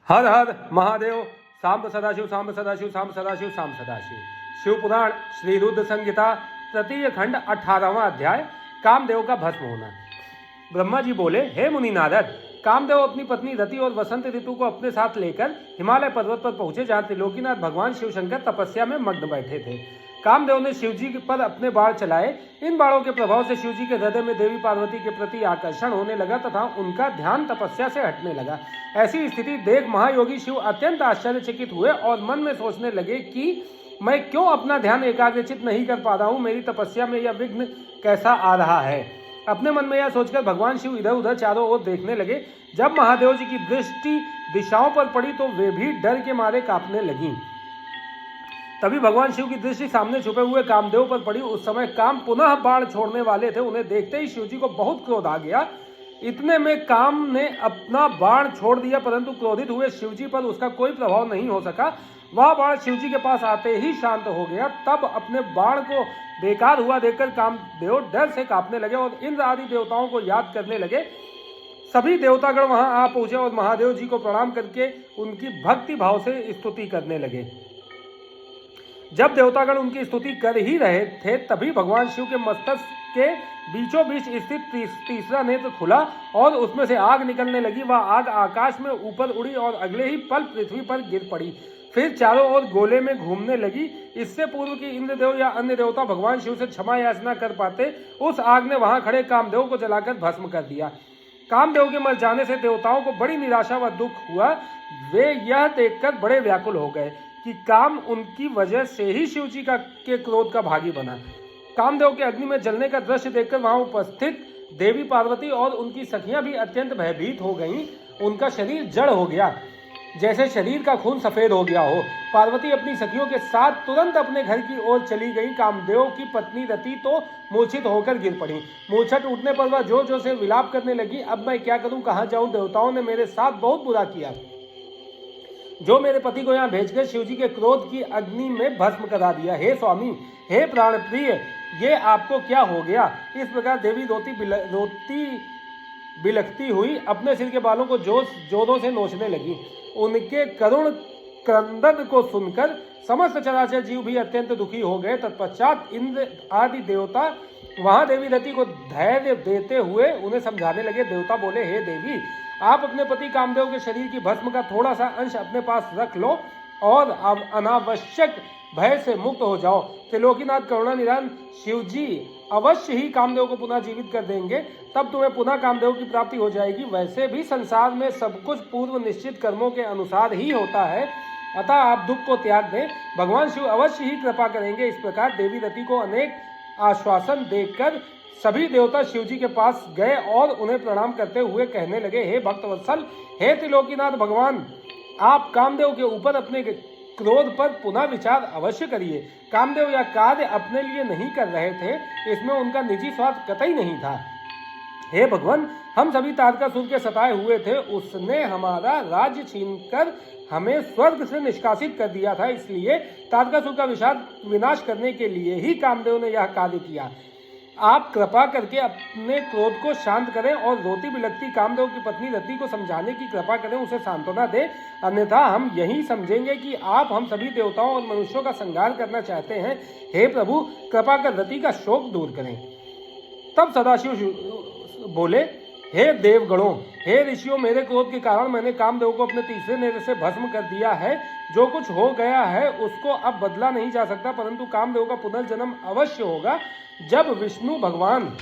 हर हर महादेव। सांब सदाशिव सांब सदाशिव सांब सदाशिव सांब सदाशिव। शिव पुराण श्री रुद्र संहिता तृतीय खंड 18वां अध्याय कामदेव का भस्म होना। ब्रह्मा जी बोले, हे मुनि नारद, कामदेव अपनी पत्नी रति और वसंत ऋतु को अपने साथ लेकर हिमालय पर्वत पर पहुंचे, जहां त्रिलोकीनाथ भगवान शिव शंकर तपस्या में मग्न बैठे थे। कामदेव ने शिवजी पर अपने बाण चलाए। इन बाणों के प्रभाव से शिवजी के हृदय में देवी पार्वती के प्रति आकर्षण होने लगा तथा उनका ध्यान तपस्या से हटने लगा। ऐसी स्थिति देख महायोगी शिव अत्यंत आश्चर्यचकित हुए और मन में सोचने लगे कि मैं क्यों अपना ध्यान एकाग्रचित नहीं कर पा रहा हूँ, मेरी तपस्या में यह विघ्न कैसा आ रहा है। अपने मन में यह सोचकर भगवान शिव इधर उधर चारों ओर देखने लगे। जब महादेव जी की दृष्टि दिशाओं पर पड़ी तो वे भी डर के मारे कांपने लगी। तभी भगवान शिव की दृष्टि सामने छुपे हुए कामदेव पर पड़ी। उस समय काम पुनः बाण छोड़ने वाले थे। उन्हें देखते ही शिवजी को बहुत क्रोध आ गया। इतने में काम ने अपना बाण छोड़ दिया, परंतु क्रोधित हुए शिवजी पर उसका कोई प्रभाव नहीं हो सका। वह बाण शिवजी के पास आते ही शांत हो गया। तब अपने बाण को बेकार हुआ देखकर कामदेव डर से कांपने लगे और इंद्र आदि देवताओं को याद करने लगे। सभी देवतागण वहां आ पहुंचे और महादेव जी को प्रणाम करके उनकी भक्ति भाव से स्तुति करने लगे। जब देवतागण उनकी स्तुति कर ही रहे थे, तभी भगवान शिव के मस्तक के बीचों बीच स्थित तीसरा नेत्र खुला और उसमें से आग निकलने लगी। वह आग आकाश में ऊपर उड़ी और अगले ही पल पृथ्वी पर गिर पड़ी, फिर चारों ओर गोले में घूमने लगी। इससे पूर्व कि इंद्रदेव या अन्य देवता भगवान शिव से क्षमा याचना कर पाते, उस आग ने वहां खड़े कामदेव को जलाकर भस्म कर दिया। कामदेव के मर जाने से देवताओं को बड़ी निराशा व दुख हुआ। वे यह देखकर बड़े व्याकुल हो गए कि काम उनकी वजह से ही शिवजी के क्रोध का भागी बना। कामदेव के अग्नि में जलने का दृश्य देखकर वहां उपस्थित देवी पार्वती और उनकी सखियां भी अत्यंत भयभीत हो गईं। उनका शरीर जड़ हो गया, जैसे शरीर का खून सफेद हो गया हो। पार्वती अपनी सखियों के साथ तुरंत अपने घर की ओर चली गई। कामदेव की पत्नी रति तो मूर्छित होकर गिर पड़ी। मूर्छित उठने पर वह जोर जोर से विलाप करने लगी, अब मैं क्या करूं, कहां जाऊं, देवताओं ने मेरे साथ बहुत बुरा किया, जो मेरे पति को यहाँ भेजकर शिवजी के क्रोध की अग्नि में भस्म करा दिया। हे स्वामी, हे प्राण प्रिय, ये आपको क्या हो गया। इस प्रकार देवी रोती बिलखती हुई अपने सिर के बालों को जोरों से नोचने लगी। उनके करुण क्रंदन को सुनकर समस्त चराचर जीव भी अत्यंत दुखी हो गए। तत्पश्चात इंद्र आदि देवता वहां देवी रति को धैर्य देते हुए उन्हें समझाने लगे। देवता बोले, हे देवी, आप अपने पति कामदेव के शरीर की भस्म का थोड़ा सा अंश अपने पास रख लो और अनावश्यक भय से मुक्त हो जाओ। त्रिलोकीनाथ करुणानिधान शिवजी अवश्य ही कामदेव को पुनः जीवित कर देंगे, तब तुम्हें पुनः कामदेव की प्राप्ति हो जाएगी। वैसे भी संसार में सब कुछ पूर्व निश्चित कर्मों के अनुसार ही होता है, अतः आप दुख को त्याग दें, भगवान शिव अवश्य ही कृपा करेंगे। इस प्रकार देवी रति को अनेक आश्वासन देकर सभी देवता शिवजी के पास गए और उन्हें प्रणाम करते हुए कहने लगे, हे भक्तवत्सल, हे त्रिलोकीनाथ भगवान, आप कामदेव के ऊपर अपने क्रोध पर पुनः विचार अवश्य करिए। कामदेव यह कार्य अपने लिए नहीं कर रहे थे, इसमें उनका निजी स्वार्थ कतई नहीं था। हे भगवान, हम सभी तारकासुर के सताए हुए थे, उसने हमारा राज्य छीनकर हमें स्वर्ग से निष्कासित कर दिया था, इसलिए तारकासुर का विनाश करने के लिए ही कामदेव ने यह कार्य किया। आप कृपा करके अपने क्रोध को शांत करें और रोती बिलखती कामदेव की पत्नी रति को समझाने की कृपा करें, उसे सांत्वना दें, अन्यथा हम यही समझेंगे कि आप हम सभी देवताओं और मनुष्यों का संहार करना चाहते हैं। हे प्रभु, कृपा कर रति का शोक दूर करें। तब सदाशिव बोले, हे देवगणों, हे ऋषियों, मेरे क्रोध के कारण मैंने कामदेव को अपने तीसरे नेत्र से भस्म कर दिया है। जो कुछ हो गया है उसको अब बदला नहीं जा सकता, परंतु कामदेव का पुनर्जन्म अवश्य होगा। जब विष्णु भगवान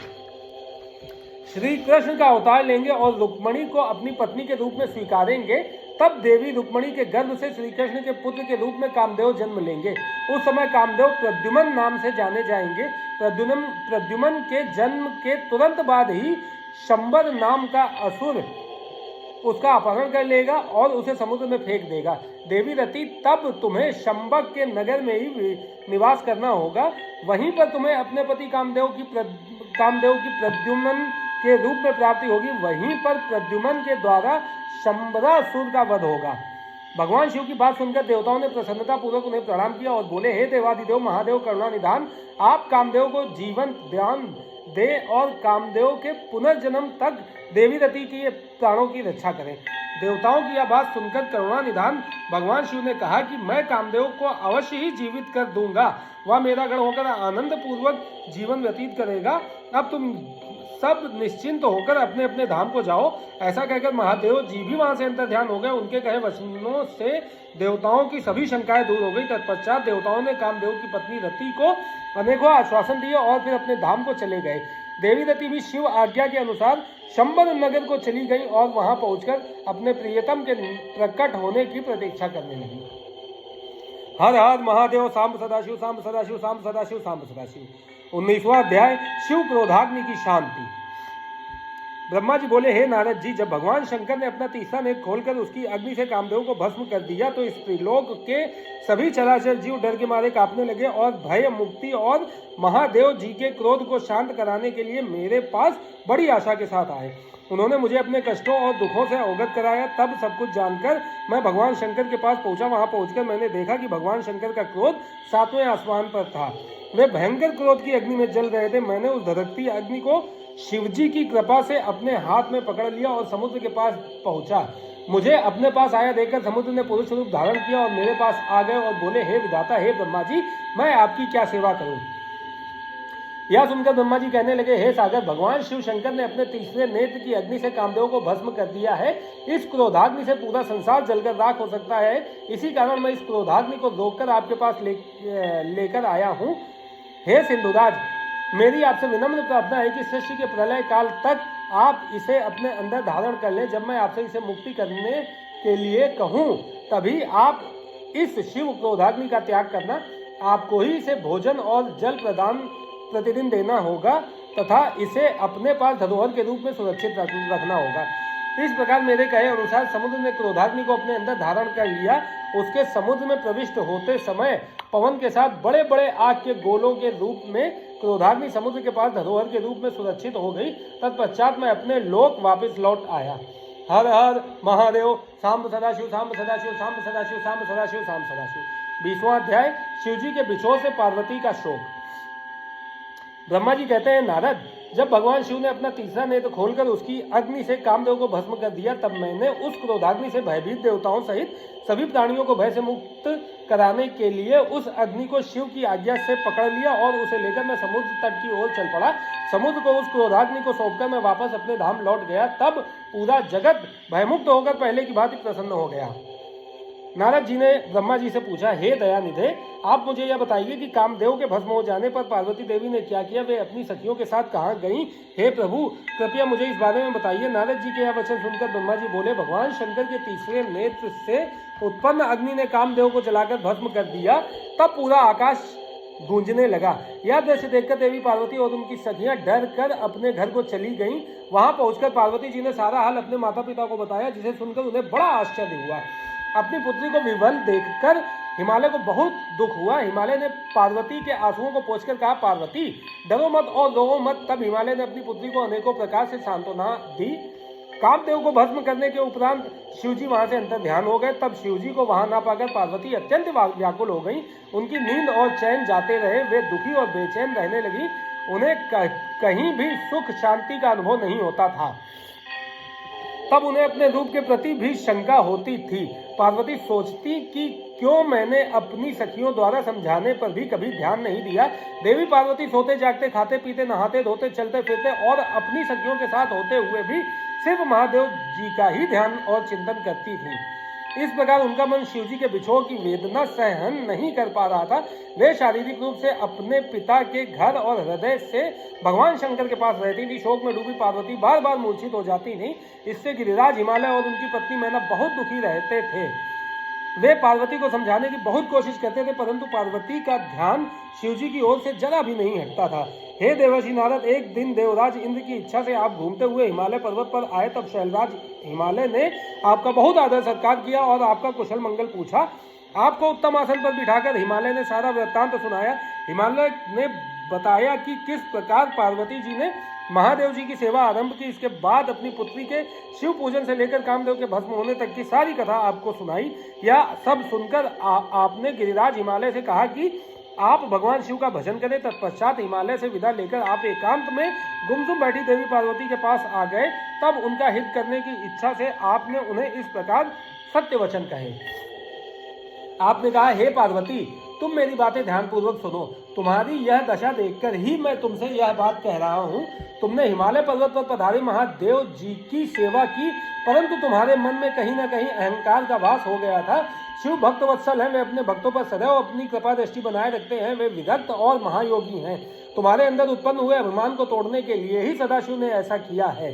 श्री कृष्ण का अवतार लेंगे और रुक्मणी को अपनी पत्नी के रूप में स्वीकारेंगे, तब देवी रुक्मणी के गर्भ से श्री कृष्ण के पुत्र के रूप में कामदेव जन्म लेंगे। उस समय कामदेव प्रद्युमन नाम से जाने जाएंगे। प्रद्युमन के जन्म के तुरंत बाद ही शंबर नाम का असुर उसका अपहरण कर लेगा और उसे समुद्र में फेंक देगा। देवी रति, तब तुम्हें शंबक के नगर में ही निवास करना होगा। वहीं पर तुम्हें अपने पति कामदेव की प्रद्युमन के रूप में प्राप्ति होगी। वहीं पर प्रद्युमन के द्वारा शंबरासुर का वध होगा। भगवान शिव की बात सुनकर देवताओं ने प्रसन्नता पूर्वक उन्हें प्रणाम किया और बोले, हे देवादिदेव महादेव करुणानिधान, आप कामदेव को जीवन दान दे और कामदेव के पुनर्जन्म तक देवी रति की प्राणों की रक्षा करें। देवताओं की यह बात सुनकर करुणा निधान भगवान शिव ने कहा कि मैं कामदेव को अवश्य ही जीवित कर दूंगा, वह मेरा गण होकर आनंद पूर्वक जीवन व्यतीत करेगा। अब तुम सब निश्चिंत होकर अपने अपने धाम को जाओ। ऐसा कहकर महादेव जी भी वहां से अंतर ध्यान हो गए। उनके कहे वचनों से देवताओं की सभी शंकाएं दूर हो गई। तत्पश्चात देवताओं ने कामदेव की पत्नी रति को अनेकों आश्वासन दिए और फिर अपने धाम को चले गए। देवी रति भी शिव आज्ञा के अनुसार शंबर नगर को चली गई और वहां पहुंचकर अपने प्रियतम के प्रकट होने की प्रतीक्षा करने लगी। हर हर महादेव, सांब सदाशिव, सांब सदाशिव, सांब सदाशिव, सांब सदाशिव। 19वां अध्याय, शिव क्रोधाग्नि की शांति। ब्रह्मा जी बोले, हे नारद जी, जब भगवान शंकर ने अपना तीसरा नेत्र खोलकर उसकी अग्नि से कामदेव को भस्म कर दिया तो इस त्रिलोक के सभी चराचर जीव डर के मारे कांपने लगे और भय मुक्ति और महादेव जी के क्रोध को शांत कराने के लिए मेरे पास बड़ी आशा के साथ आए। उन्होंने मुझे अपने कष्टों और दुखों से अवगत कराया। तब सब कुछ जानकर मैं भगवान शंकर के पास पहुंचा। वहां पहुंचकर मैंने देखा कि भगवान शंकर का क्रोध 7वें आसमान पर था। वे भयंकर क्रोध की अग्नि में जल रहे थे। मैंने उस धधकती अग्नि को शिवजी की कृपा से अपने हाथ में पकड़ लिया और समुद्र के पास पहुंचा। मुझे अपने पास आया देखकर समुद्र ने पुरुष रूप धारण किया और मेरे पास आ गए और बोले, हे विधाता, हे ब्रह्मा जी, मैं आपकी क्या सेवा करूं? यह सुनकर ब्रह्मा जी कहने लगे, हे सागर, भगवान शिव शंकर ने अपने तीसरे नेत्र की अग्नि से कामदेव को भस्म कर दिया है। इस क्रोधाग्नि से पूरा संसार जलकर राख हो सकता है। इसी कारण मैं इस क्रोधाग्नि को रोककर आपके पास लेकर आया हूँ। हे सिंधुराज, मेरी आपसे विनम्र प्रार्थना है कि सृष्टि के प्रलय काल तक आप इसे अपने अंदर धारण कर लें। जब मैं आपसे इसे मुक्ति करने के लिए कहूँ तभी आप इस शिव क्रोधाग्नि का त्याग करना। आपको ही इसे भोजन और जल प्रदान प्रतिदिन देना होगा तथा इसे अपने पास धरोहर के रूप में सुरक्षित रखना होगा। इस प्रकार मेरे कहे अनुसार समुद्र ने क्रोधाग्नि को अपने अंदर धारण कर लिया। उसके समुद्र में प्रविष्ट होते समय पवन के साथ बड़े बड़े आग के गोलों के रूप में क्रोधाग्नि समुद्र के पास धरोहर के रूप में सुरक्षित हो गई। तत्पश्चात मैं अपने लोक वापस लौट आया। हर हर महादेव, सांब सदाशिव, सांब सदाशिव, सांब सदाशिव, सांब सदाशिव, सांब सदाशिव। 20वां अध्याय, शिवजी के बिछोह से पार्वती का शोक। ब्रह्मा जी कहते हैं, नारद, जब भगवान शिव ने अपना तीसरा नेत्र खोलकर उसकी अग्नि से कामदेव को भस्म कर दिया तब मैंने उस क्रोधाग्नि से भयभीत देवताओं सहित सभी प्राणियों को भय से मुक्त कराने के लिए उस अग्नि को शिव की आज्ञा से पकड़ लिया और उसे लेकर मैं समुद्र तट की ओर चल पड़ा। समुद्र को उस क्रोधाग्नि को सौंपकर मैं वापस अपने धाम लौट गया। तब पूरा जगत भयमुक्त होकर पहले की भांति प्रसन्न हो गया। नारद जी ने ब्रह्मा जी से पूछा, हे दयानिधे, आप मुझे यह बताइए कि कामदेव के भस्म हो जाने पर पार्वती देवी ने क्या किया? वे अपनी सखियों के साथ कहाँ गईं? हे प्रभु, कृपया मुझे इस बारे में बताइए। नारद जी के यह वचन सुनकर ब्रह्मा जी बोले, भगवान शंकर के तीसरे नेत्र से उत्पन्न अग्नि ने कामदेव को जलाकर भस्म कर दिया। तब पूरा आकाश गूंजने लगा। यह दृश्य देखकर देवी पार्वती और उनकी सखियां डर कर अपने घर को चली गईं। वहां पहुंचकर पार्वती जी ने सारा हाल अपने माता पिता को बताया, जिसे सुनकर उन्हें बड़ा आश्चर्य हुआ। अपनी पुत्री को विवल देखकर हिमालय को बहुत दुख हुआ। हिमालय ने पार्वती के आंसुओं को पोंछकर कहा, पार्वती, डरो मत और रो मत। तब हिमालय ने अपनी पुत्री को अनेकों प्रकार से सांत्वना दी। कामदेव को भस्म करने के उपरांत शिवजी वहां से अंतर ध्यान हो गए। तब शिवजी को वहां ना पाकर पार्वती अत्यंत व्याकुल हो गई। उनकी नींद और चैन जाते रहे। वे दुखी और बेचैन रहने लगी। उन्हें कहीं भी सुख शांति का अनुभव नहीं होता था। तब उन्हें अपने रूप के प्रति भी शंका होती थी। पार्वती सोचती कि क्यों मैंने अपनी सखियों द्वारा समझाने पर भी कभी ध्यान नहीं दिया। देवी पार्वती सोते जागते, खाते पीते, नहाते धोते, चलते फिरते और अपनी सखियों के साथ होते हुए भी सिर्फ महादेव जी का ही ध्यान और चिंतन करती थी। इस प्रकार उनका मन शिवजी के बिछोह की वेदना सहन नहीं कर पा रहा था। वे शारीरिक रूप से अपने पिता के घर और हृदय से भगवान शंकर के पास रहती थी। शोक में डूबी पार्वती बार बार मूर्छित हो जाती थी। इससे गिरिराज, हिमालय और उनकी पत्नी मैना बहुत दुखी रहते थे। वे पार्वती को समझाने की बहुत कोशिश करते थे, परंतु पार्वती का ध्यान शिवजी की ओर से जरा भी नहीं हटता था। हे देवर्षि नारद, एक दिन देवराज इंद्र की इच्छा से आप घूमते हुए हिमालय पर्वत पर आए। तब शैलराज हिमालय ने आपका बहुत आदर सत्कार किया और आपका कुशल मंगल पूछा। आपको उत्तम आसन पर बिठाकर हिमालय ने सारा वृत्तांत सुनाया। हिमालय ने बताया कि किस प्रकार पार्वती जी ने महादेव जी की सेवा आरंभ की। इसके बाद अपनी पुत्री के शिव पूजन से लेकर कामदेव के भस्म होने तक की सारी कथा आपको सुनाई। यह सब सुनकर आपने गिरिराज हिमालय से कहा कि आप भगवान शिव का भजन करें। तत्पश्चात हिमालय से विदा लेकर आप एकांत में गुमसुम बैठी देवी पार्वती के पास आ गए। तब उनका हित करने की इच्छा से आपने उन्हें इस प्रकार सत्य वचन कहे। आपने कहा, हे पार्वती, तुम मेरी बातें ध्यानपूर्वक सुनो। तुम्हारी यह दशा देखकर ही मैं तुमसे यह बात कह रहा हूँ। तुमने हिमालय पर्वत पर पधारे महादेव जी की सेवा की, परंतु तुम्हारे मन में कहीं न कहीं अहंकार का वास हो गया था। शिव भक्त वत्सल हैं, वे अपने भक्तों पर सदैव अपनी कृपा दृष्टि बनाए रखते हैं। वे विदग्ध और महायोगी हैं। तुम्हारे अंदर उत्पन्न हुए अभिमान को तोड़ने के लिए ही सदाशिव ने ऐसा किया है।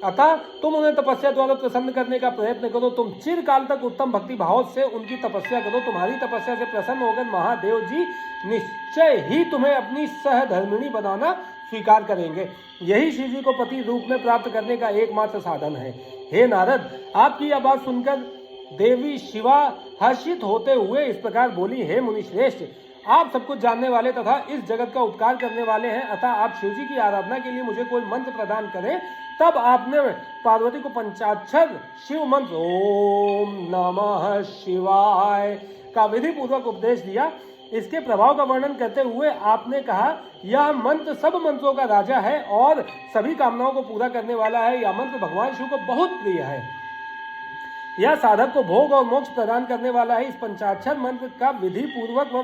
अतः तुम उन्हें तपस्या द्वारा प्रसन्न करने का प्रयत्न करो। तुम चिरकाल तक उत्तम भक्ति भाव से उनकी तपस्या करो। तुम्हारी तपस्या से प्रसन्न होकर महादेव जी निश्चय ही तुम्हें अपनी सहधर्मिणी बनाना स्वीकार करेंगे। यही शिव जी को पति रूप में प्राप्त करने का एकमात्र साधन है। हे नारद, आपकी यह बात सुनकर देवी शिवा हर्षित होते हुए इस प्रकार बोली, हे मुनिश्रेष्ठ, आप सब कुछ जानने वाले तथा इस जगत का उपकार करने वाले हैं, अतः आप शिव जी की आराधना के लिए मुझे कोई मंत्र प्रदान करें। तब आपने पार्वती को पंचाक्षर शिव मंत्र ओम नमः शिवाय का विधि पूर्वक उपदेश दिया। इसके प्रभाव का वर्णन करते हुए आपने कहा, यह मंत्र सब मंत्रों का राजा है और सभी कामनाओं को पूरा करने वाला है। यह मंत्र भगवान शिव को बहुत प्रिय है। यह साधक को भोग और मोक्ष प्रदान करने वाला है। इस पंचाक्षर मंत्र का विधि पूर्वक व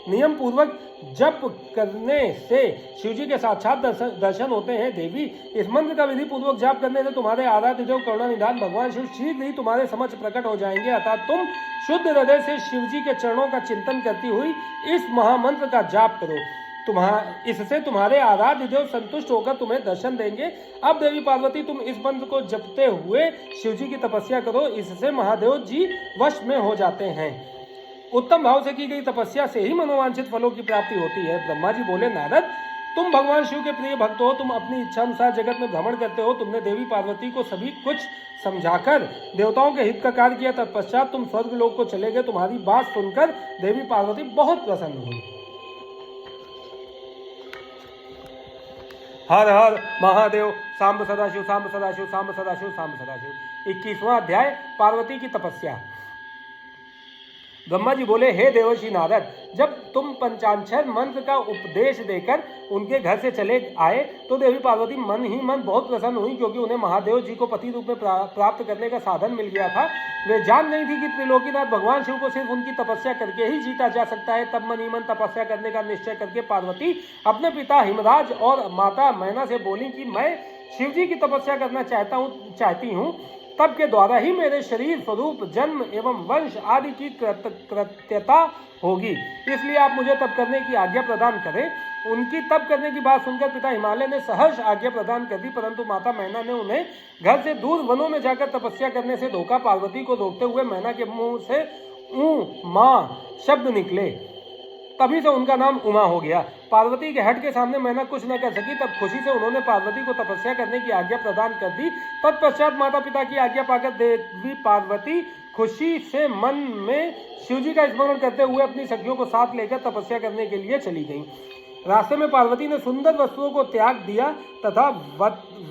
नियम पूर्वक जप करने से शिवजी के साक्षात दर्शन होते हैं। देवी, इस मंत्र का विधि पूर्वक जाप करने से तुम्हारे आराध्य देव करुणानिधान भगवान शिव शीघ्र ही तुम्हारे समक्ष प्रकट हो जाएंगे। अतः तुम शुद्ध हृदय से शिवजी के चरणों का चिंतन करती हुई इस महामंत्र का जाप करो। इससे तुम्हारे आराध्य देव संतुष्ट होकर तुम्हें दर्शन देंगे। अब देवी पार्वती, तुम इस मंत्र को जपते हुए शिवजी की तपस्या करो। इससे महादेव जी वश में हो जाते हैं। उत्तम भाव से की गई तपस्या से ही मनोवांछित फलों की प्राप्ति होती है। ब्रह्मा जी बोले, नारद, तुम भगवान शिव के प्रिय भक्त हो। तुम अपनी इच्छा अनुसार जगत में भ्रमण करते हो। तुमने देवी पार्वती को सभी कुछ समझाकर देवताओं के हित का कार्य किया। तत्पश्चात तुम स्वर्ग लोक को चले गए। तुम्हारी बात सुनकर देवी पार्वती बहुत प्रसन्न हुई। हर हर महादेव। सांब सदाशिव, सांब सदाशिव, सांब सदाशिव, सांब सदाशिव। 21वां अध्याय, पार्वती की तपस्या। ब्रह्मा जी बोले, हे देवर्षि नारद, जब तुम पंचाक्षर मंत्र का उपदेश देकर उनके घर से चले आए तो देवी पार्वती मन ही मन बहुत प्रसन्न हुई, क्योंकि उन्हें महादेव जी को पति रूप में प्राप्त करने का साधन मिल गया था। वे जान नहीं थी कि त्रिलोकीनाथ भगवान शिव को सिर्फ उनकी तपस्या करके ही जीता जा सकता है। तब मन ही मन तपस्या करने का निश्चय करके पार्वती अपने पिता हिमराज और माता मैना से बोली कि मैं शिव जी की तपस्या करना चाहती हूँ। तब के द्वारा ही मेरे शरीर, स्वरूप, जन्म एवं वंश आदि की कृत्यता होगी। इसलिए आप मुझे तप करने की आज्ञा प्रदान करें। उनकी तप करने की बात सुनकर पिता हिमालय ने सहर्ष आज्ञा प्रदान कर दी, परंतु माता मैना ने उन्हें घर से दूर वनों में जाकर तपस्या करने से रोका। पार्वती को रोकते हुए मैना के मुंह से माँ शब्द निकले। तभी से उनका नाम उमा हो गया। पार्वती के हट के सामने मैना कुछ न कर सकी। तब खुशी से उन्होंने पार्वती को तपस्या करने की आज्ञा प्रदान कर दी। तत्पश्चात माता पिता की आज्ञा पाकर देवी पार्वती खुशी से मन में शिवजी का स्मरण करते हुए अपनी सखियों को साथ लेकर तपस्या करने के लिए चली गईं। रास्ते में पार्वती ने सुंदर वस्तुओं को त्याग दिया तथा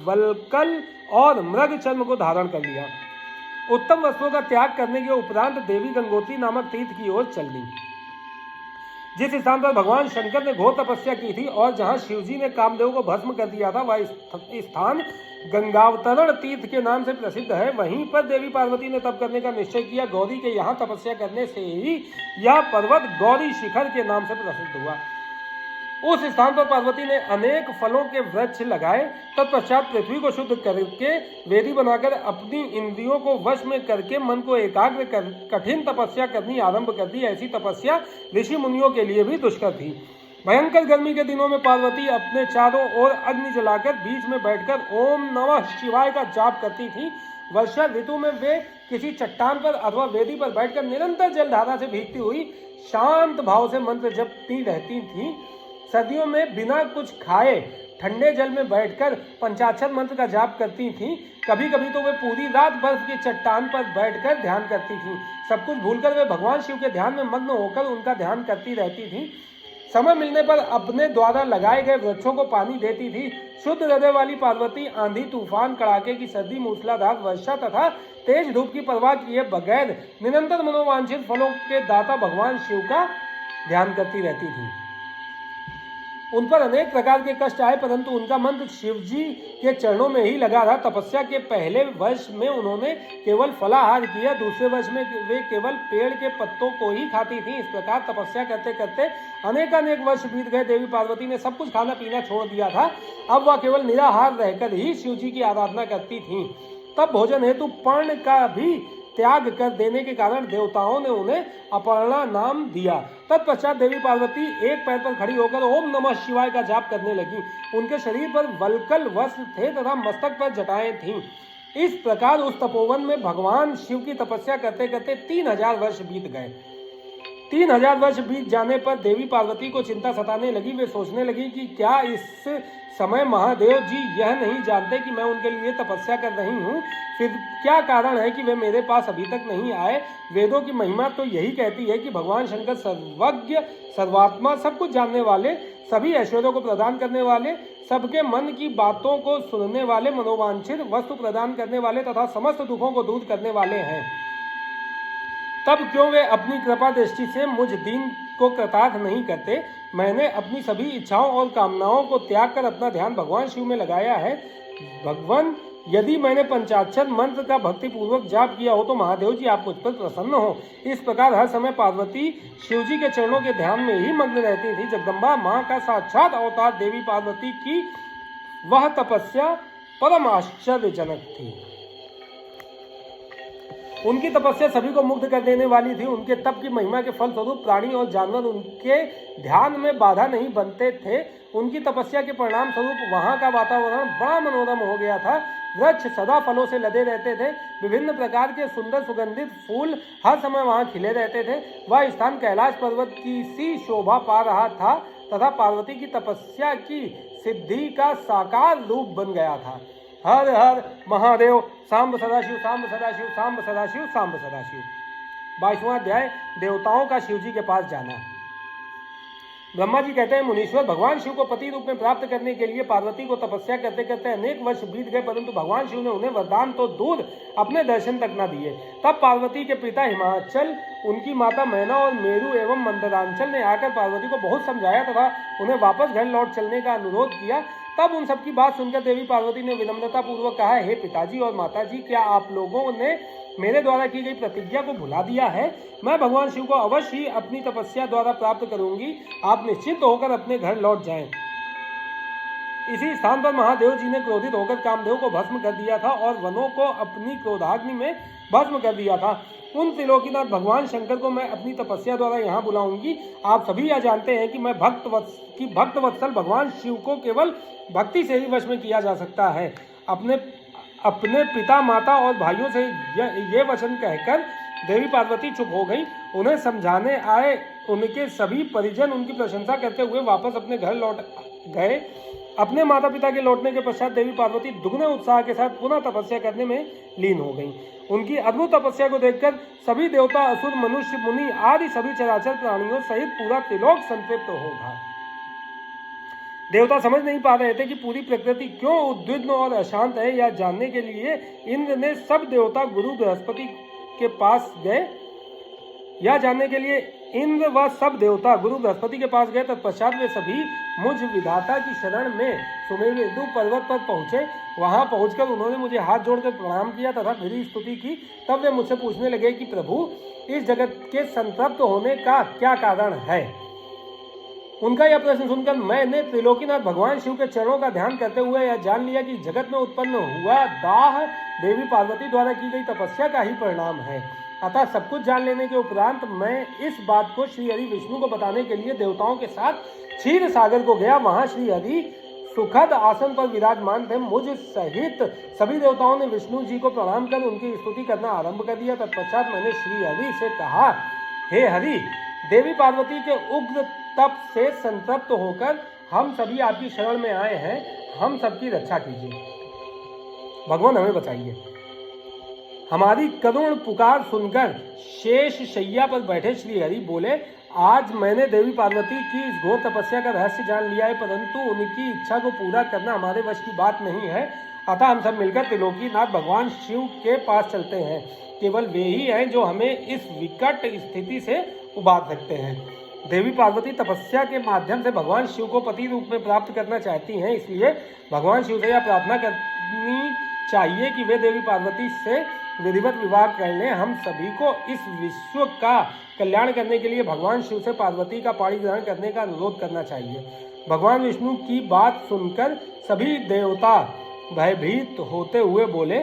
वल्कल और मृग चर्म को धारण कर लिया। उत्तम वस्तुओं का त्याग करने के उपरांत देवी गंगोत्री नामक तीर्थ की ओर चल दी, जिस स्थान पर भगवान शंकर ने घोर तपस्या की थी और जहां शिवजी ने कामदेव को भस्म कर दिया था, वह स्थान गंगावतरण तीर्थ के नाम से प्रसिद्ध है। वहीं पर देवी पार्वती ने तप करने का निश्चय किया। गौरी के यहाँ तपस्या करने से ही यह पर्वत गौरी शिखर के नाम से प्रसिद्ध हुआ। उस स्थान पर पार्वती ने अनेक फलों के वृक्ष लगाए। तत्पश्चात पृथ्वी को शुद्ध करके वेदी बनाकर अपनी इंद्रियों को वश में करके मन को एकाग्र कर कठिन तपस्या करनी आरंभ कर दी। ऐसी तपस्या ऋषि मुनियों के लिए भी दुष्कर थी। भयंकर गर्मी के दिनों में पार्वती अपने चारों ओर अग्नि जलाकर बीच में बैठकर ओम नमः शिवाय का जाप करती थी। वर्षा ऋतु में वे किसी चट्टान पर अथवा वेदी पर बैठकर निरंतर जलधारा से भीगती हुई शांत भाव से मंत्र जपती रहती थी। सर्दियों में बिना कुछ खाए ठंडे जल में बैठकर पंचाक्षर मंत्र का जाप करती थीं। कभी कभी तो वे पूरी रात बर्फ की चट्टान पर बैठकर ध्यान करती थीं। सब कुछ भूलकर वे भगवान शिव के ध्यान में मग्न होकर उनका ध्यान करती रहती थीं। समय मिलने पर अपने द्वारा लगाए गए वृक्षों को पानी देती थी। शुद्ध हृदय वाली पार्वती आंधी, तूफान, कड़ाके की सर्दी, मूसलाधार वर्षा तथा तेज धूप की परवाह किए बगैर निरंतर मनोवांछित फलों के दाता भगवान शिव का ध्यान करती रहती थीं। उन पर अनेक प्रकार के कष्ट आए, परंतु उनका मन शिव जी के चरणों में ही लगा रहा। तपस्या के पहले वर्ष में उन्होंने केवल फलाहार किया, दूसरे वर्ष में वे केवल पेड़ के पत्तों को ही खाती थीं। इस प्रकार तपस्या करते करते अनेक वर्ष बीत गए। देवी पार्वती ने सब कुछ खाना पीना छोड़ दिया था। अब वह केवल निराहार रहकर ही शिव जी की आराधना करती थीं। तब भोजन हेतु पर्ण का भी त्याग कर देने के कारण देवताओं ने उन्हें अपर्णा नाम दिया। तत्पश्चात देवी पार्वती एक पैर पर खड़ी होकर ओम नमः शिवाय का जाप करने लगी। उनके शरीर पर वल्कल वस्त्र थे तथा मस्तक पर जटाएं थीं। इस प्रकार उस तपोवन में भगवान शिव की तपस्या करते करते 3000 वर्ष बीत गए। 3000 वर्ष बीत जाने पर देवी पार्वती को चिंता सताने लगी। वे सोचने लगी कि क्या इस समय महादेव जी यह नहीं जानते कि मैं उनके लिए तपस्या कर रही हूँ? फिर क्या कारण है कि वे मेरे पास अभी तक नहीं आए? वेदों की महिमा तो यही कहती है कि भगवान शंकर सर्वज्ञ, सर्वात्मा, सब कुछ जानने वाले, सभी ऐश्वर्यों को प्रदान करने वाले, सबके मन की बातों को सुनने वाले, मनोवांछित वस्तु प्रदान करने वाले तथा समस्त दुखों को दूर करने वाले हैं। तब क्यों वे अपनी कृपा दृष्टि से मुझ दीन को कृतार्थ नहीं करते? मैंने अपनी सभी इच्छाओं और कामनाओं को त्याग कर अपना ध्यान भगवान शिव में लगाया है। भगवान, यदि मैंने पंचाक्षर मंत्र का भक्ति पूर्वक जाप किया हो तो महादेव जी आप मुझ पर प्रसन्न हो। इस प्रकार हर समय पार्वती शिव जी के चरणों के ध्यान में ही मग्न रहती थी। जगदम्बा माँ का साक्षात अवतार देवी पार्वती की वह तपस्या परम आश्चर्यजनक थी। उनकी तपस्या सभी को मुग्ध कर देने वाली थी। उनके तप की महिमा के फल स्वरूप प्राणी और जानवर उनके ध्यान में बाधा नहीं बनते थे। उनकी तपस्या के परिणाम स्वरूप वहां का वातावरण बड़ा मनोरम हो गया था। वृक्ष सदा फलों से लदे रहते थे। विभिन्न प्रकार के सुंदर सुगंधित फूल हर समय वहां खिले रहते थे। वह स्थान कैलाश पर्वत की सी शोभा पा रहा था तथा पार्वती की तपस्या की सिद्धि का साकार रूप बन गया था। हर हर महादेव, सांब सदाशिव, सांब सदाशिव, सांब सदाशिव, सांब सदाशिव। 22वां अध्याय, देवताओं का शिव जी के पास जाना। ब्रह्मा जी कहते हैं, मुनीश्वर, भगवान शिव को पति रूप में प्राप्त करने के लिए पार्वती को तपस्या करते करते अनेक वर्ष बीत गए, परंतु भगवान शिव ने उन्हें वरदान तो दूर अपने दर्शन तक न दिए। तब पार्वती के पिता हिमाचल, उनकी माता मैना और मेरु एवं मंदरांचल ने आकर पार्वती को बहुत समझाया तथा उन्हें वापस घर लौट चलने का अनुरोध किया। तब उन सबकी बात सुनकर देवी पार्वती ने विनम्रता पूर्वक कहा, हे पिताजी और माताजी, क्या आप लोगों ने मेरे द्वारा की गई प्रतिज्ञा को भुला दिया है? मैं भगवान शिव को अवश्य ही अपनी तपस्या द्वारा प्राप्त करूंगी। आप निश्चित होकर अपने घर लौट जाएं। इसी स्थान पर महादेव जी ने क्रोधित होकर कामदेव को भस्म कर दिया था और वनों को अपनी क्रोधाग्नि में भस्म कर दिया था। उन त्रिलोकीनाथ भगवान शंकर को मैं अपनी तपस्या द्वारा यहाँ बुलाऊंगी। आप सभी यह जानते हैं कि मैं भक्त वत्सल भगवान शिव को केवल भक्ति से ही वश में किया जा सकता है। अपने पिता, माता और भाइयों से ये वचन कहकर देवी पार्वती चुप हो गई। उन्हें समझाने आए उनके सभी परिजन उनकी प्रशंसा करते हुए वापस अपने घर लौट गए। अपने माता पिता के लौटने के पश्चात देवी पार्वती दुगने उत्साह के साथ पुनः तपस्या करने में लीन हो गई। उनकी अद्भुत तपस्या को देखकर सभी देवता, असुर, मनुष्य, मुनि आदि सभी चराचर प्राणियों सहित पूरा त्रिलोक संतृप्त होगा। देवता समझ नहीं पा रहे थे कि पूरी प्रकृति क्यों उद्विग्न और अशांत है। यह जानने के लिए इंद्र ने सब देवता गुरु बृहस्पति के पास गए। यह जानने के लिए इंद्र व सब देवता गुरु बृहस्पति के पास गए। तत्पश्चात वे सभी मुझ विधाता की शरण में सुमेरु पर्वत पर पहुंचे। वहां पहुंचकर उन्होंने मुझे हाथ जोड़कर प्रणाम किया तथा मेरी स्तुति की। तब वे मुझसे पूछने लगे कि प्रभु, इस जगत के संतप्त होने का क्या कारण है? उनका यह प्रश्न सुनकर मैंने त्रिलोकीनाथ भगवान शिव के चरणों का ध्यान करते हुए यह जान लिया कि जगत में उत्पन्न हुआ दाह देवी पार्वती द्वारा की गई तपस्या का ही परिणाम है। अतः सब कुछ जान लेने के उपरांत मैं इस बात को श्री हरि विष्णु को बताने के लिए देवताओं के साथ क्षीर सागर को गया। वहां श्री हरि सुखद आसन पर विराजमान थे। मुझ सहित सभी देवताओं ने विष्णु जी को प्रणाम कर उनकी स्तुति करना आरंभ कर दिया। तत्पश्चात मैंने श्री हरि से कहा, हे हरि, देवी पार्वती के उग्र तप से संतप्त होकर हम सभी आपकी शरण में आए हैं। हम सबकी रक्षा कीजिए, भगवान हमें बचाइए। हमारी करुण पुकार सुनकर शेष शैया पर बैठे श्री हरि बोले, आज मैंने देवी पार्वती की इस घोर तपस्या का रहस्य जान लिया है, परंतु उनकी इच्छा को पूरा करना हमारे वश की बात नहीं है। अतः हम सब मिलकर त्रिलोकीनाथ भगवान शिव के पास चलते हैं। केवल वे ही हैं जो हमें इस विकट स्थिति से उबार सकते हैं। देवी पार्वती तपस्या के माध्यम से भगवान शिव को पति रूप में प्राप्त करना चाहती हैं, इसलिए भगवान शिव से यह प्रार्थना करनी चाहिए कि वे देवी पार्वती से विधिवत विवाह कर लें। हम सभी को इस विश्व का कल्याण करने के लिए भगवान शिव से पार्वती का पाणी ग्रहण करने का अनुरोध करना चाहिए। भगवान विष्णु की बात सुनकर सभी देवता भयभीत होते हुए बोले,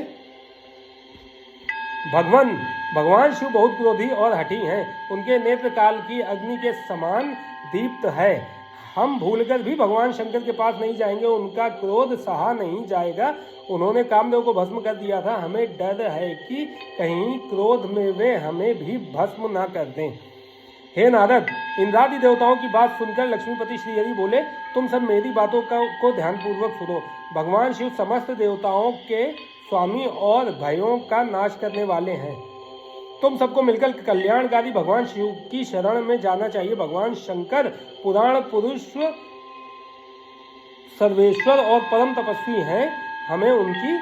भगवान शिव बहुत क्रोधी और हठी हैं। उनके नेत्र काल की अग्नि के समान दीप्त है। हम भूलकर भी भगवान शंकर के पास नहीं जाएंगे, उनका क्रोध सहा नहीं जाएगा। उन्होंने कामदेव को भस्म कर दिया था। हमें डर है कि कहीं क्रोध में वे हमें भी भस्म ना कर दें। हे नारद, इंद्रादि देवताओं की बात सुनकर लक्ष्मीपति श्रीहरि बोले, तुम सब मेरी बातों को ध्यानपूर्वक सुनो। भगवान शिव समस्त देवताओं के स्वामी और भयों का नाश करने वाले हैं। तुम सबको मिलकर कल्याणकारी भगवान शिव की शरण में जाना चाहिए। भगवान शंकर पुराण पुरुष, सर्वेश्वर और परम तपस्वी हैं। हमें उनकी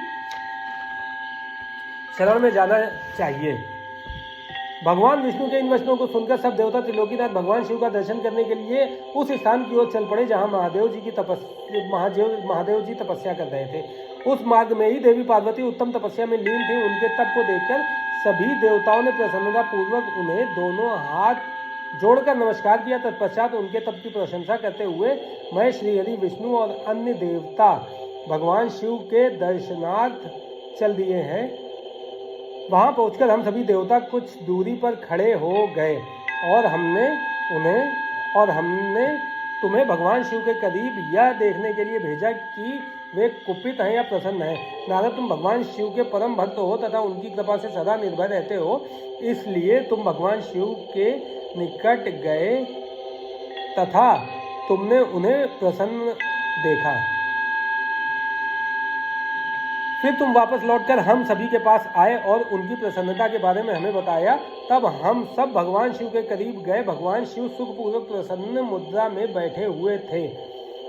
शरण में जाना चाहिए। भगवान विष्णु के इन वचनों को सुनकर सब देवता त्रिलोकीनाथ भगवान शिव का दर्शन करने के लिए उस स्थान की ओर चल पड़े जहां महादेव जी तपस्या कर रहे थे। उस मार्ग में ही देवी पार्वती उत्तम तपस्या में लीन थी। उनके तप को देखकर सभी देवताओं ने प्रसन्नता पूर्वक उन्हें दोनों हाथ जोड़कर नमस्कार किया। तत्पश्चात उनके तप की प्रशंसा करते हुए मैं श्रीहरि, विष्णु और अन्य देवता भगवान शिव के दर्शनार्थ चल दिए हैं। वहां पहुंचकर हम सभी देवता कुछ दूरी पर खड़े हो गए और हमने तुम्हें भगवान शिव के करीब यह देखने के लिए भेजा कि वे कुपित हैं या प्रसन्न हैं। नारद, तुम भगवान शिव के परम भक्त हो तथा उनकी कृपा से सदा निर्भय रहते हो, इसलिए तुम भगवान शिव के निकट गए तथा तुमने उन्हें प्रसन्न देखा। फिर तुम वापस लौटकर हम सभी के पास आए और उनकी प्रसन्नता के बारे में हमें बताया। तब हम सब भगवान शिव के करीब गए। भगवान शिव सुखपूर्वक प्रसन्न मुद्रा में बैठे हुए थे।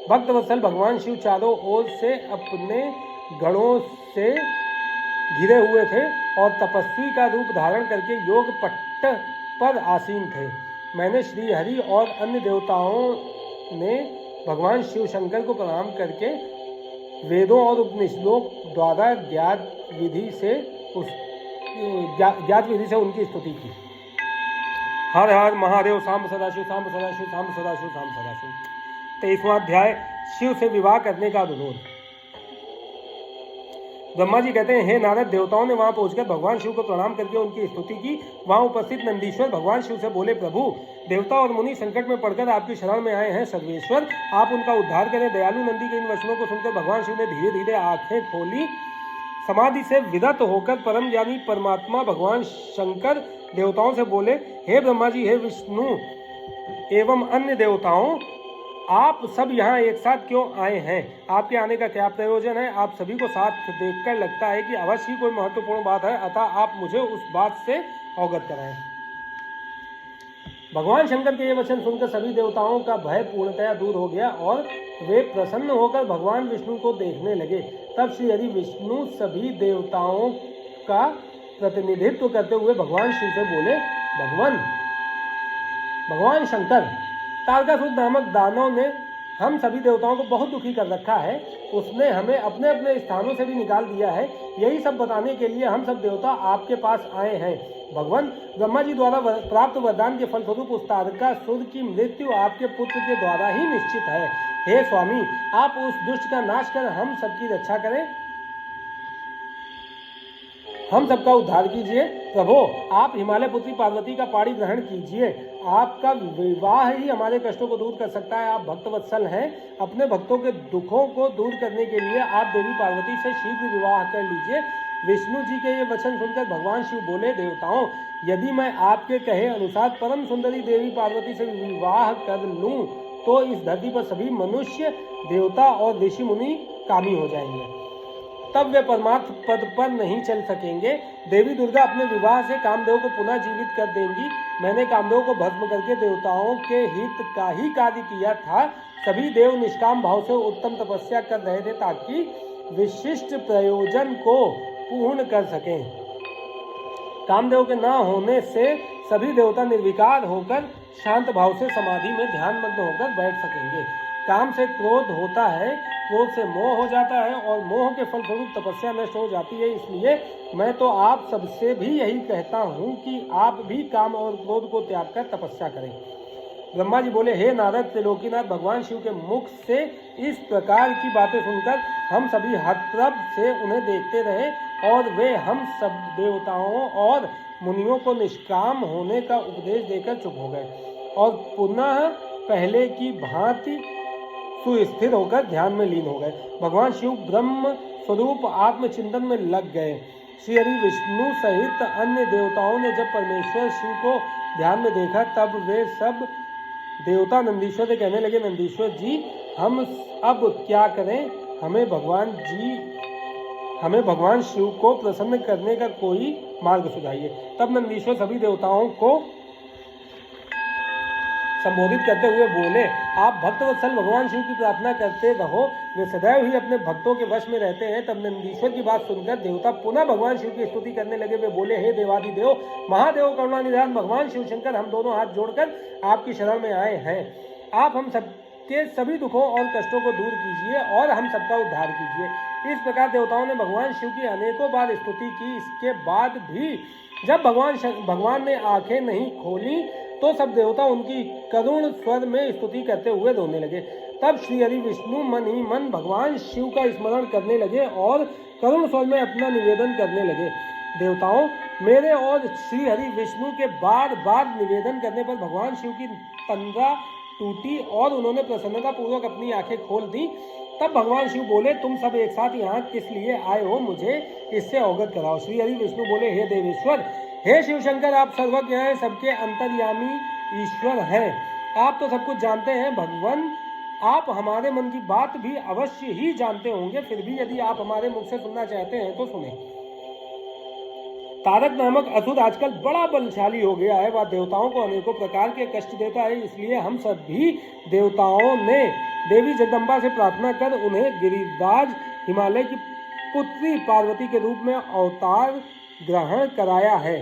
भक्तवत्सल भगवान शिव चारों ओर से अपने गणों से घिरे हुए थे और तपस्वी का रूप धारण करके योग पट्ट पर आसीन थे। मैंने श्रीहरि और अन्य देवताओं ने भगवान शिव शंकर को प्रणाम करके वेदों और उपनिषदों द्वारा ज्ञात विधि से उनकी स्तुति की। हर हर महादेव, सांब सदाशिव, सांब सदाशिव, सांब सदाशिव, सांब सदाशिव। 23वां अध्याय, शिव से विवाह करने का अनुरोध। ब्रह्मा जी कहते हैं, हे नारद, देवताओं ने वहां पहुंचकर भगवान शिव को प्रणाम करके उनकी स्तुति की। वहां उपस्थित नंदीश्वर भगवान शिव से बोले, प्रभु, देवता और मुनि संकट में पड़कर आपकी शरण में आए हैं। सर्वेश्वर, आप उनका उद्धार करें। दयालु नंदी के इन वचनों को सुनकर भगवान शिव ने धीरे धीरे आंखें खोली। समाधि से विरत होकर परम ज्ञानी परमात्मा भगवान शंकर देवताओं से बोले, हे ब्रह्मा जी, हे विष्णु एवं अन्य देवताओं, आप सब यहाँ एक साथ क्यों आए हैं? आपके आने का क्या प्रयोजन है? आप सभी को साथ देखकर लगता है कि अवश्य ही कोई महत्वपूर्ण बात है, अतः आप मुझे उस बात से अवगत कराएं। भगवान शंकर के ये वचन सुनकर सभी देवताओं का भय पूर्णतया दूर हो गया और वे प्रसन्न होकर भगवान विष्णु को देखने लगे। तब श्री विष्णु सभी देवताओं का प्रतिनिधित्व करते हुए भगवान शिव से बोले, भगवान शंकर, तारकासुर नामक दानव ने हम सभी देवताओं को बहुत दुखी कर रखा है। उसने हमें अपने अपने स्थानों से भी निकाल दिया है। यही सब बताने के लिए हम सब देवता आपके पास आए हैं। भगवान, ब्रह्मा जी द्वारा प्राप्त वरदान के फलस्वरूप उस तारकासुर की मृत्यु आपके पुत्र के द्वारा ही निश्चित है। हे स्वामी, आप उस दुष्ट का नाश कर हम सबकी रक्षा करें, हम सबका उद्धार कीजिए। प्रभु, आप हिमालय पुत्री पार्वती का पाणी ग्रहण कीजिए। आपका विवाह ही हमारे कष्टों को दूर कर सकता है। आप भक्तवत्सल हैं। अपने भक्तों के दुखों को दूर करने के लिए आप देवी पार्वती से शीघ्र विवाह कर लीजिए। विष्णु जी के ये वचन सुनकर भगवान शिव बोले, देवताओं, यदि मैं आपके कहे अनुसार परम सुंदरी देवी पार्वती से विवाह कर लूं तो इस धरती पर सभी मनुष्य, देवता और ऋषि मुनि कामी हो जाएंगे। तब वे परमार्थ पद पर नहीं चल सकेंगे। देवी दुर्गा अपने विवाह से कामदेव को पुनः जीवित कर देंगी। मैंने कामदेव को भस्म करके देवताओं के हित का ही कार्य किया था। सभी देव निष्काम भाव से उत्तम तपस्या कर रहे थे ताकि विशिष्ट प्रयोजन को पूर्ण कर सकें। कामदेव के न होने से सभी देवता निर्विकार होकर शांत भाव से समाधि में ध्यान मग्न होकर बैठ सकेंगे। काम से क्रोध होता है, क्रोध से मोह हो जाता है और मोह के फलस्वरूप तपस्या नष्ट हो जाती है। इसलिए मैं तो आप सबसे भी यही कहता हूँ कि आप भी काम और क्रोध को त्याग कर तपस्या करें। ब्रह्मा जी बोले, हे नारद, त्रिलोकीनाथ भगवान शिव के मुख से इस प्रकार की बातें सुनकर हम सभी हतप्रभ से उन्हें देखते रहे और वे हम सब देवताओं और मुनियों को निष्काम होने का उपदेश देकर चुप हो गए और पुनः पहले की भांति सुस्थिर होकर ध्यान में लीन हो गए। भगवान शिव ब्रह्म स्वरूप आत्मचिंतन में लग गए। श्री हरि विष्णु सहित अन्य देवताओं ने जब परमेश्वर शिव को ध्यान में देखा तब वे सब देवता नंदीश्वर से कहने लगे, नंदीश्वर जी, हम अब क्या करें? हमें भगवान शिव को प्रसन्न करने का कोई मार्ग सुझाइए। तब नंदीश्वर सभी देवताओं को संबोधित करते हुए बोले, आप भक्तवत्सल भगवान शिव की प्रार्थना करते रहो, वे सदैव ही अपने भक्तों के वश में रहते हैं। तब नंदीश्वर की बात सुनकर देवता पुनः भगवान शिव की स्तुति करने लगे। वे बोले, हे देवादिदेव, महादेव, करुणानिधान भगवान शिव शंकर, हम दोनों हाथ जोड़कर आपकी शरण में आए हैं। आप हम सबके सभी दुखों और कष्टों को दूर कीजिए और हम सबका उद्धार कीजिए। इस प्रकार देवताओं ने भगवान शिव की अनेकों बार स्तुति की। इसके बाद भी जब भगवान ने आंखें नहीं खोली तो सब देवता उनकी करुण स्वर में स्तुति करते हुए रोने लगे। तब श्री हरि विष्णु मन ही मन भगवान शिव का स्मरण करने लगे और करुण स्वर में अपना निवेदन करने लगे, देवताओं, मेरे और श्री हरि विष्णु के बार बार निवेदन करने पर भगवान शिव की तंद्रा टूटी और उन्होंने प्रसन्नता पूर्वक अपनी आंखें खोल दी। तब भगवान शिव बोले, तुम सब एक साथ यहाँ किस लिए आए हो? मुझे इससे अवगत कराओ। श्री हरि विष्णु बोले, हे देवेश्वर, हे शिव शंकर, आप सर्वज्ञ हैं, सबके अंतर्यामी ईश्वर हैं। आप तो सब कुछ जानते हैं। भगवान, आप हमारे मन की बात भी अवश्य ही जानते होंगे। फिर भी यदि आप हमारे मुख से सुनना चाहते हैं तो सुने। तारक नामक असुर आजकल बड़ा बलशाली हो गया है। वह देवताओं को अनेकों प्रकार के कष्ट देता है। इसलिए हम सभी देवताओं ने देवी जगदम्बा से प्रार्थना कर उन्हें गिरिराज हिमालय की पुत्री पार्वती के रूप में अवतार ग्रहण कराया है।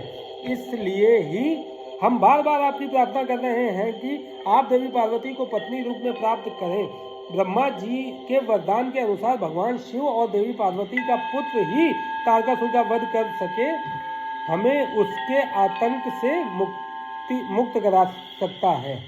इसलिए ही हम बार बार आपकी प्रार्थना कर रहे हैं कि आप देवी पार्वती को पत्नी रूप में प्राप्त करें। ब्रह्मा जी के वरदान के अनुसार भगवान शिव और देवी पार्वती का पुत्र ही तारकासुर का वध कर सके, हमें उसके आतंक से मुक्त करा सकता है।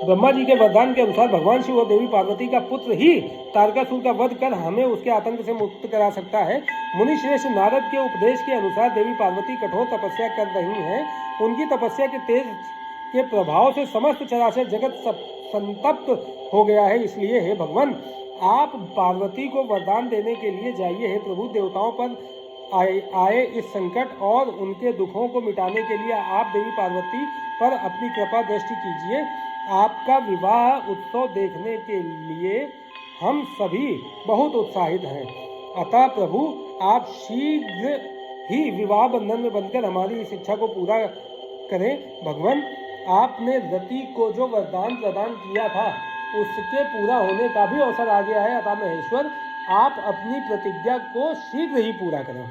ब्रह्मा जी के वरदान के अनुसार भगवान शिव और देवी पार्वती का पुत्र ही तारकासुर का वध कर हमें उसके आतंक से मुक्त करा सकता है। मुनि श्रेष्ठ नारद के उपदेश के अनुसार देवी पार्वती कठोर तपस्या कर रही हैं। उनकी तपस्या के तेज के प्रभाव से समस्त चराचर जगत संतप्त हो गया है। इसलिए हे भगवान, आप पार्वती को वरदान देने के लिए जाइए। हे प्रभु, देवताओं पर आए इस संकट और उनके दुखों को मिटाने के लिए आप देवी पार्वती पर अपनी कृपा दृष्टि कीजिए। आपका विवाह उत्सव देखने के लिए हम सभी बहुत उत्साहित हैं। अतः प्रभु, आप शीघ्र ही विवाह बंधन में बंधकर हमारी इस इच्छा को पूरा करें। भगवान, आपने रति को जो वरदान प्रदान किया था उसके पूरा होने का भी अवसर आ गया है। अतः महेश्वर, आप अपनी प्रतिज्ञा को शीघ्र ही पूरा करें।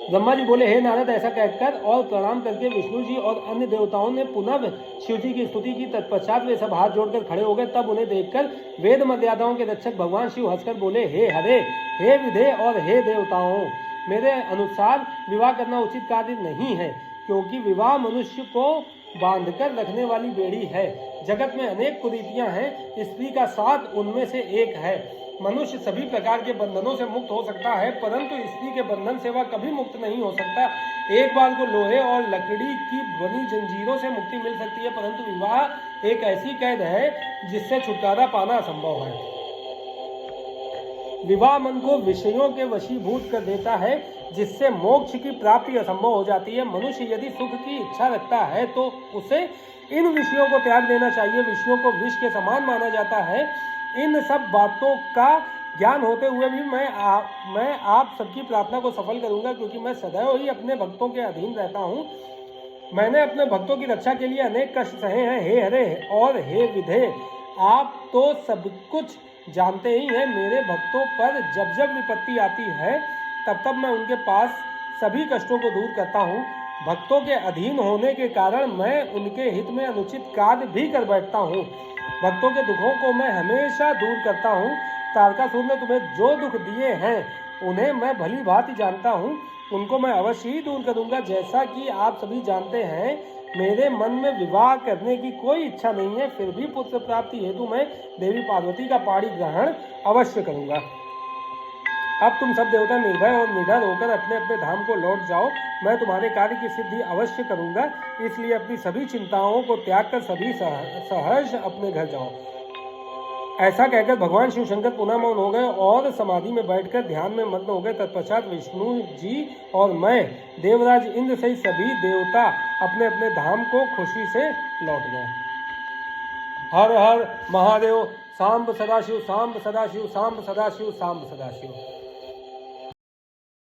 ब्रह्मा जी बोले, हे नारद, ऐसा कहकर और प्रणाम करके विष्णु जी और अन्य देवताओं ने पुनः शिव जी की स्तुति की। तत्पश्चात वे सब हाथ जोड़कर खड़े हो गए। तब उन्हें देखकर वेद मर्यादाओं के रक्षक भगवान शिव हंसकर बोले, हे हरे, हे विधे और हे देवताओं, मेरे अनुसार विवाह करना उचित कार्य नहीं है, क्योंकि विवाह मनुष्य को बांधकर रखने वाली बेड़ी है। जगत में अनेक कुरीतियां हैं, स्त्री का साथ उनमें से एक है। मनुष्य सभी प्रकार के बंधनों से मुक्त हो सकता है, परंतु स्त्री के बंधन से वह कभी मुक्त नहीं हो सकता। एक बार को लोहे और लकड़ी की बनी जंजीरों से मुक्ति मिल सकती है, परंतु विवाह एक ऐसी कैद है जिससे छुटकारा पाना असंभव है। विवाह मन को विषयों के वशीभूत कर देता है, जिससे मोक्ष की प्राप्ति असंभव हो जाती है। मनुष्य यदि सुख की इच्छा रखता है तो उसे इन विषयों को त्याग देना चाहिए। विषयों को विष के समान माना जाता है। इन सब बातों का ज्ञान होते हुए भी मैं आप सबकी प्रार्थना को सफल करूंगा, क्योंकि मैं सदैव ही अपने भक्तों के अधीन रहता हूँ। मैंने अपने भक्तों की रक्षा के लिए अनेक कष्ट सहे हैं। हे हरे और हे विधे, आप तो सब कुछ जानते ही हैं। मेरे भक्तों पर जब जब विपत्ति आती है तब तब मैं उनके पास सभी कष्टों को दूर करता हूँ। भक्तों के अधीन होने के कारण मैं उनके हित में अनुचित कार्य भी कर बैठता हूँ। भक्तों के दुखों को मैं हमेशा दूर करता हूँ। तारकासुर ने तुम्हें जो दुख दिए हैं उन्हें मैं भली भांति जानता हूँ, उनको मैं अवश्य ही दूर करूंगा। जैसा कि आप सभी जानते हैं, मेरे मन में विवाह करने की कोई इच्छा नहीं है, फिर भी पुत्र प्राप्ति हेतु मैं देवी पार्वती का पाणी ग्रहण अवश्य करूंगा। अब तुम सब देवता निर्भय और निडर होकर अपने अपने धाम को लौट जाओ। मैं तुम्हारे कार्य की सिद्धि अवश्य करूंगा, इसलिए अपनी सभी चिंताओं को त्याग कर सभी सहर्ष अपने घर जाओ। ऐसा कहकर भगवान शिव शंकर पुनः मौन हो गए और समाधि में बैठकर ध्यान में मग्न हो गए। तत्पश्चात विष्णु जी और मैं देवराज इंद्र सहित सभी देवता अपने अपने धाम को खुशी से लौट गए। हर हर महादेव। सांब सदाशिव, सांब सदाशिव, सांब सदाशिव, सांब सदाशिव।